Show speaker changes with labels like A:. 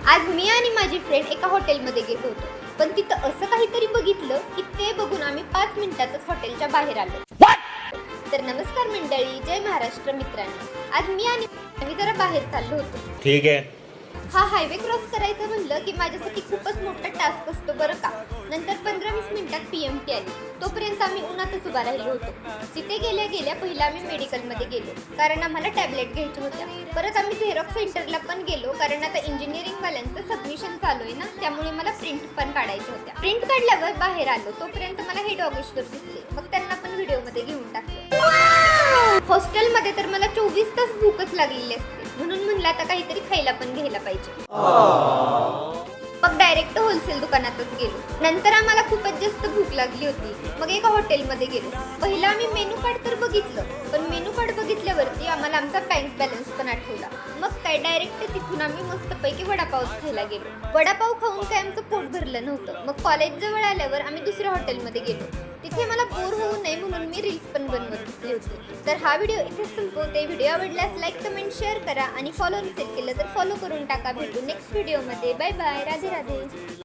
A: आज मी आणि माझी फ्रेंड एका हॉटेलमध्ये गेलो होतो, पण तिथं असं काहीतरी बघितलं की ते बघून आम्ही 5 मिनिटातच हॉटेलच्या बाहेर आलो. तर नमस्कार मंडळी, जय महाराष्ट्र मित्रांनो. आज मी आणि आम्ही जरा बाहेर चाललो होतो.
B: ठीक आहे.
A: हा हायवे क्रॉस करायचं म्हणलं की माझ्यासाठी खूपच मोठा टास्क असतो बरं का. नंतर 15-20 मिनिटात PMT आली. तोपर्यंत आम्ही उन्हातच उभा राहिलो होतो. तिथे गेल्या गेल्या पहिला आम्ही मेडिकलमध्ये गेलो, कारण आम्हाला टॅबलेट घ्यायच्या होत्या. परत आम्ही झेरॉक्स सेंटरला पण गेलो, कारण आता इंजिनिअरिंगवाल्यांचं सबमिशन चालू आहे ना, त्यामुळे मला प्रिंट पण काढायच्या होत्या. प्रिंट काढल्यावर बाहेर आलो, तोपर्यंत मला हे डॉगेश्वर दिसले. मग त्यांना पण व्हिडिओमध्ये घेऊन टाकलं. हॉस्टेलमध्ये तर मला 24 तास भूकच लागलेली असते, म्हणून म्हणलं आता काहीतरी खायला पण घ्यायला पाहिजे. मग डायरेक्ट होलसेल दुकानातच गेलो. नंतर आम्हाला खूपच जास्त भूक लागली होती. मग एका हॉटेलमध्ये गेलो. पहिला आम्ही मेनू कार्ड तर बघितलं, पण मेनू कार्ड बघितल्यावरती आम्हाला आमचा बँक बॅलन्स पण आठवला. मग काय डायरेक्ट तिथून आम्ही मस्तपैकी वडापाव खायला गेलो. वडापाव खाऊन काय आमचं पोट भरलं नव्हतं. मग कॉलेज जवळ आल्यावर आम्ही दुसऱ्या हॉटेलमध्ये गेलो. तिथे मला बोर होऊ नये म्हणून मी रील्स पण बनवत बसले होते. तर हा व्हिडिओ इथेच संपवते. व्हिडिओ आवडल्यास लाईक, कमेंट, शेअर करा आणि फॉलो नसेल केलं तर फॉलो करून टाका. भेटू नेक्स्ट व्हिडिओमध्ये. Bye bye. राधे राधे.